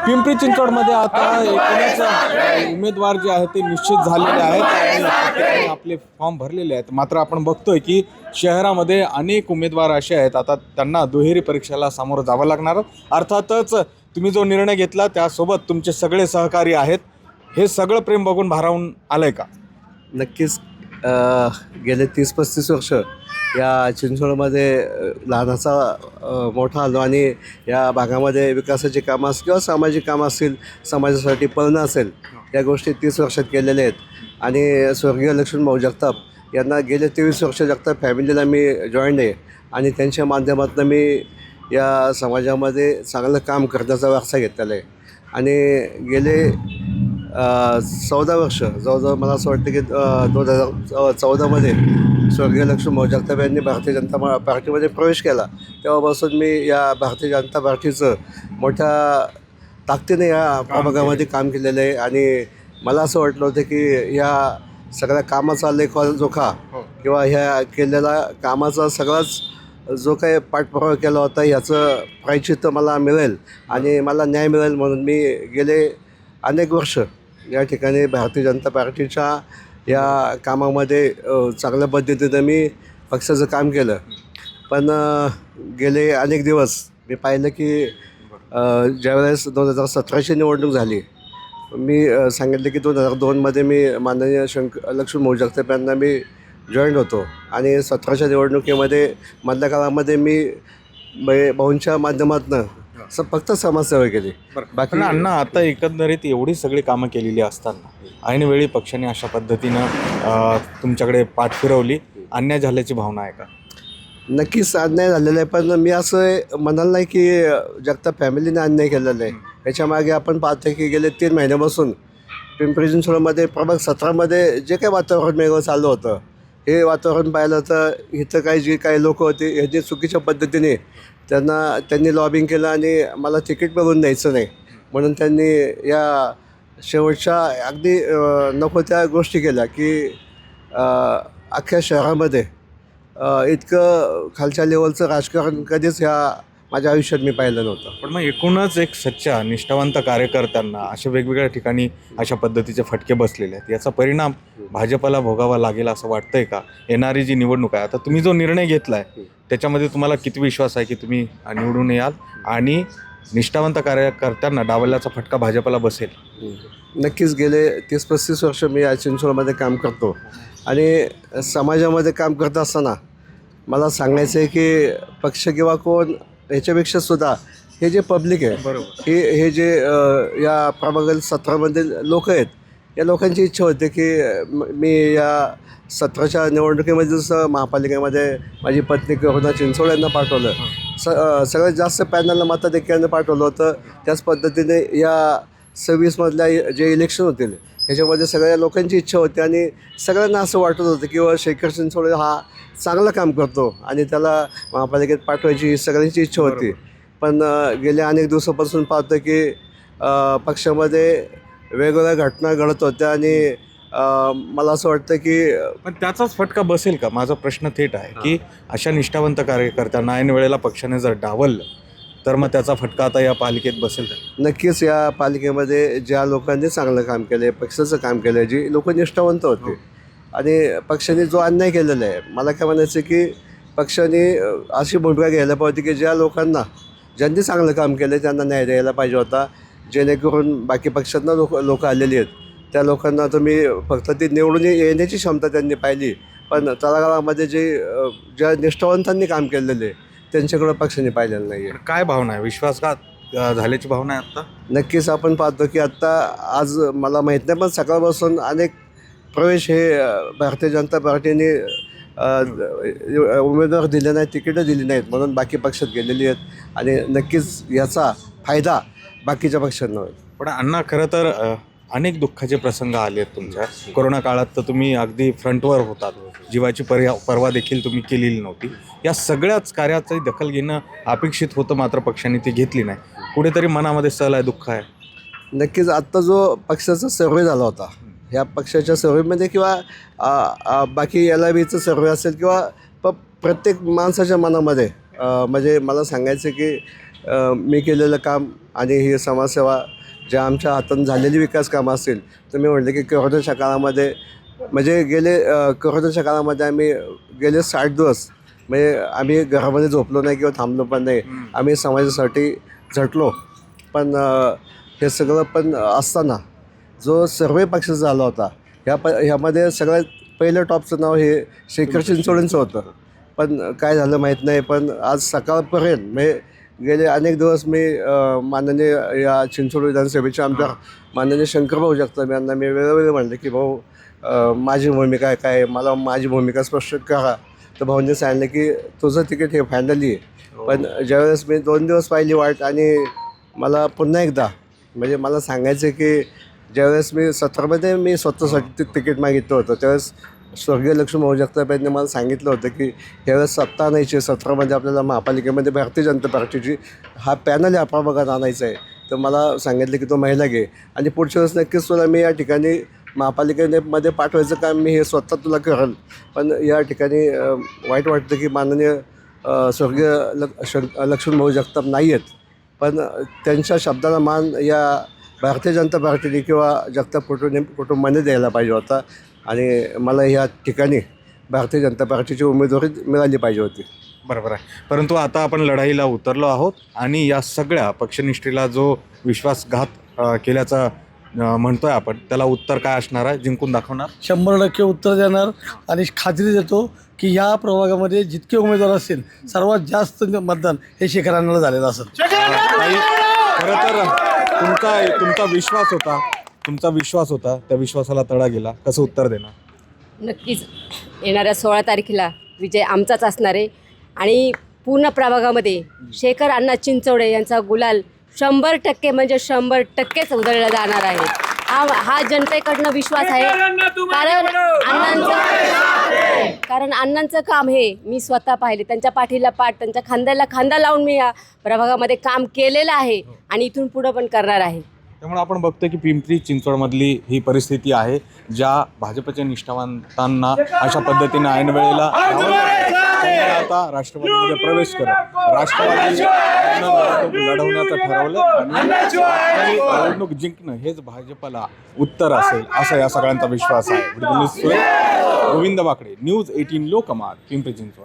पिंपरी चिंचवडमध्ये आता एकूणच उमेदवार जे आहेत ते निश्चित झालेले आहेत आणि प्रत्येकाने आपले फॉर्म भरलेले आहेत. मात्र आपण बघतोय की शहरामध्ये अनेक उमेदवार असे आहेत आता त्यांना दुहेरी परीक्षेला सामोरं जावं लागणार. अर्थातच तुम्ही जो निर्णय घेतला त्यासोबत तुमचे सगळे सहकारी आहेत. हे सगळं प्रेम बघून भारावून आलंय का? नक्कीच. गेले 30-35 वर्ष या चिंचवडमध्ये लहानाचा मोठा आलो आणि या भागामध्ये विकासाची कामं असतील किंवा सामाजिक कामं असतील, समाजासाठी पळणं असेल, या गोष्टी 30 वर्षात केलेल्या आहेत. आणि स्वर्गीय लक्ष्मणभाऊ जगताप यांना गेले 23 वर्ष जगताप फॅमिलीला मी जॉईंड आहे आणि त्यांच्या माध्यमातून मी या समाजामध्ये चांगलं काम करण्याचा वारसा घेतलेला आहे. आणि गेले 14 वर्ष जवळजवळ मला असं वाटतं की 2014मध्ये स्वर्गीय लक्ष्मणभाऊ जगताप यांनी भारतीय जनता पार्टीमध्ये प्रवेश केला. तेव्हापासून मी या भारतीय जनता पार्टीचं मोठ्या ताकदीने या प्रभागामध्ये काम केलेलं आहे. आणि मला असं वाटलं होतं की या सगळ्या कामाचा लेखाजोखा किंवा ह्या केलेल्या कामाचा सगळाच जो काही पाठपुरावा केला होता ह्याचं प्रायश्चित्त मला मिळेल आणि मला न्याय मिळेल म्हणून मी गेले अनेक वर्ष या ठिकाणी भारतीय जनता पार्टीच्या या कामामध्ये चांगल्या पद्धतीनं मी पक्षाचं काम केलं. पण गेले अनेक दिवस मी पाहिलं की ज्यावेळेस 2017ची निवडणूक झाली, मी सांगितलं की 2002मध्ये मी माननीय लक्ष्मणभाऊ जगताप यांना मी जॉईंट होतो आणि 17च्या निवडणुकीमध्ये मधल्या काळामध्ये मी भाऊंच्या माध्यमातून फक्त समाजसेवा केली. बाकी अण्णा आता एकंदरीत एवढी सगळी कामं केलेली असताना ऐनवेळी पक्षाने अशा पद्धतीनं तुमच्याकडे पाठ फिरवली, अन्याय झाल्याची भावना आहे का? नक्कीच अन्याय झालेला आहे. पण मी असं म्हणाल नाही की जगताप फॅमिलीने अन्याय केलेला आहे. याच्यामागे आपण पाहतो की गेले 3 महिन्यापासून पिंपरी चिंचवडमध्ये प्रभाग 17मध्ये जे काही वातावरण वेगळं चाललं होतं, हे वातावरण पाहिलं तर इथं जे काही लोक होते ह्यांनी चुकीच्या पद्धतीने त्यांनी लॉबिंग केलं आणि मला तिकीट मिळवून द्यायचं नाही म्हणून त्यांनी या शेवटच्या अगदी नको त्या गोष्टी केल्या की अख्ख्या शहरामध्ये इतकं खालच्या लेवलचं राजकारण कधीच ह्या माझ्या आयुष्यात मी पाहिलं नव्हतं. पण मग एकूणच एक सच्चा निष्ठावंत कार्यकर्त्यांना अशा वेगवेगळ्या ठिकाणी अशा पद्धतीचे फटके बसलेले आहेत. याचा परिणाम भाजपला भोगावा लागेल असं वाटतंय का? येणारी जी निवडणूक आहे आता तुम्ही जो निर्णय घेतला आहे त्याच्यामध्ये तुम्हाला किती विश्वास आहे की तुम्ही निवडून याल आणि निष्ठावंत कार्यकर्त्यांना डावलल्याचा फटका भाजपला बसेल? नक्कीच. गेले 30-35 वर्ष मी या चिंचवडमध्ये काम करतो आणि समाजामध्ये काम करत असताना मला सांगायचं आहे की पक्ष किंवा कोण ह्याच्यापेक्षा सुद्धा हे जे पब्लिक आहे, बरोबर, हे जे या प्रभाग 17मधील लोक आहेत, या लोकांची इच्छा होते की मी या 17च्या निवडणुकीमध्ये जसं महापालिकेमध्ये माझी पत्नी करुणा चिंचवड यांना पाठवलं, सगळ्यात जास्त पॅनलला मताधिक्यानं पाठवलं होतं. त्याच पद्धतीने या 26मधल्या जे इलेक्शन होतील ह्याच्यामध्ये सगळ्या लोकांची इच्छा होती आणि सगळ्यांना असं वाटत होतं की शेखर चिंचवड हा चांगलं काम करतो आणि त्याला महापालिकेत पाठवायची सगळ्यांची इच्छा होती. पण गेल्या अनेक दिवसापासून पाहतो की पक्षामध्ये वेगवेगळ्या घटना घडत होत्या आणि मला असं वाटतं की पण त्याचाच फटका बसेल का? माझा प्रश्न थेट आहे की अशा निष्ठावंत कार्यकर्त्यांना ऐन वेळेला पक्षाने जर डावललं तर मग त्याचा फटका आता या पालिकेत बसेल का? नक्कीच. या पालिकेमध्ये ज्या लोकांनी चांगलं काम केलं आहे, पक्षाचं काम केलं आहे, जी लोक निष्ठावंत होते आणि पक्षाने जो अन्याय केलेला आहे, मला काय म्हणायचं की पक्षाने अशी भूमिका घ्यायला पाहिजे की ज्यांनी चांगलं काम केलं आहे त्यांना न्याय द्यायला पाहिजे होता. जेणेकरून बाकी पक्षांना लोक आलेली आहेत त्या लोकांना तुम्ही फक्त ती निवडून येण्याची क्षमता त्यांनी पाहिली, पण तळागाळामध्ये ज्या निष्ठावंतांनी काम केलेलं आहे त्यांच्याकडं पक्षाने पाहिलेलं नाही आहे. काय भावना आहे? विश्वासघात झाल्याची भावना आहे आत्ता? नक्कीच. आपण पाहतो की आज मला माहीत नाही पण सकाळपासून अनेक प्रवेश हे भारतीय जनता पार्टीने उमेदवार दिले नाहीत, तिकीटं दिली नाहीत म्हणून बाकी पक्षात गेलेली आहेत आणि नक्कीच याचा फायदा बाकीच्या पक्षांना होईल. पण अण्णा खरं तर अनेक दुःखाचे प्रसंग आले आहेत तुमच्या. कोरोना काळात तर तुम्ही अगदी फ्रंटवर होतात, जीवाची पर्वा देखील तुम्ही केलेली नव्हती. या सगळ्याच कार्याची दखल घेणं अपेक्षित होतं मात्र पक्षाने ती घेतली नाही. कुठेतरी मनामध्ये सल आहे, दुःख आहे? नक्कीच. आत्ता जो पक्षाचा सर्वे झाला होता ह्या पक्षाच्या सर्वेमध्ये किंवा बाकी LIVचं सर्वे असेल किंवा प्रत्येक माणसाच्या मनामध्ये म्हणजे मला सांगायचं की मी केलेलं काम आणि ही समाजसेवा ज्या आमच्या हातून झालेली विकास कामं असतील तर मी म्हटलं की कोरोनाच्या काळामध्ये म्हणजे कोरोनाच्या काळामध्ये आम्ही गेले 60 दिवस म्हणजे आम्ही घरामध्ये झोपलो नाही किंवा थांबलो पण नाही. आम्ही समाजासाठी झटलो. पण हे सगळं पण असताना जो सर्वे पक्षाचा झाला होता ह्यामध्ये सगळ्यात पहिलं टॉपचं नाव हे शेखर चिंचोळेंचं होतं. पण काय झालं माहीत नाही. पण आज सकाळपर्यंत म्हणजे गेले अनेक दिवस मी माननीय या चिंचोड विधानसभेचे आमदार माननीय शंकरभाऊ जगताप यांना मी वेळोवेळी म्हणले की भाऊ माझी भूमिका काय मला माझी भूमिका स्पष्ट करा. तर भाऊंनी सांगितलं की तुझं तिकीट हे फायनली आहे. पण ज्यावेळेस मी 2 दिवस पाहिली वाट आणि मला पुन्हा एकदा म्हणजे मला सांगायचं की ज्यावेळेस मी 17मध्ये मी स्वतःसाठी तिकीट मागितलं होतं त्यावेळेस स्वर्गीय लक्ष्मण जगताप यांनी मला सांगितलं होतं की यावेळेस सत्ता आणायची 17मध्ये आपल्याला महापालिकेमध्ये भारतीय जनता पार्टीची हा पॅनल या प्रभागात आणायचा आहे. तर मला सांगितलं की तो महिला घे आणि पुढच्या वेळेस नक्कीच तुला मी या ठिकाणी महापालिकेमध्ये पाठवायचं काम मी हे स्वतः तुला करेल. पण या ठिकाणी वाईट वाटतं की माननीय स्वर्गीय लक्ष्मण भाऊ जगताप नाही आहेत. पण त्यांच्या शब्दाला मान या भारतीय जनता पार्टीने किंवा जगताप कुटुंबाने द्यायला पाहिजे होता आणि मला या ठिकाणी भारतीय जनता पार्टीची उमेदवारी मिळाली पाहिजे होती. बरोबर आहे. परंतु आता आपण लढाईला उतरलो आहोत आणि या सगळ्या पक्षनिष्ठेला जो विश्वासघात केल्याचा म्हणतोय आपण त्याला उत्तर काय असणार आहे? जिंकून दाखवणार? 100% उत्तर देणार आणि खात्री देतो की या प्रभागामध्ये जितके उमेदवार असतील सर्वात जास्त मतदान हे शेखर अण्णाला झालेलं असेल. खरं तर तुमचा विश्वास होता त्या विश्वासाला तडा गेला. कसं उत्तर देणार? नक्कीच येणाऱ्या 16 तारखेला विजय आमचाच असणार आहे आणि पूर्ण प्रभागामध्ये शेखर अण्णा चिंचोडे यांचा गुलाल 100% म्हणजे 100%च उधळला जाणार आहे. हा जनतेकडनं विश्वास आहे. कारण अण्णांचं काम हे मी स्वतः पाहिले. त्यांच्या पाठीला पाठ त्यांच्या खांद्याला खांदा लावून मी या प्रभागामध्ये काम केलेलं आहे आणि इथून पुढं पण करणार आहे. त्यामुळे आपण बघतोय की पिंपरी चिंचवडमधली ही परिस्थिती आहे ज्या भाजपच्या निष्ठावंतांना अशा पद्धतीने ऐन वेळेला आता राष्ट्रवादीमध्ये प्रवेश करत राष्ट्रवादी लढवण्याचं ठरवलं आणि निवडणूक जिंकणं हेच भाजपला उत्तर असेल असा या सगळ्यांचा विश्वास आहे. गोविंद बाकडे, न्यूज 18 लोकमत, पिंपरी चिंचवड.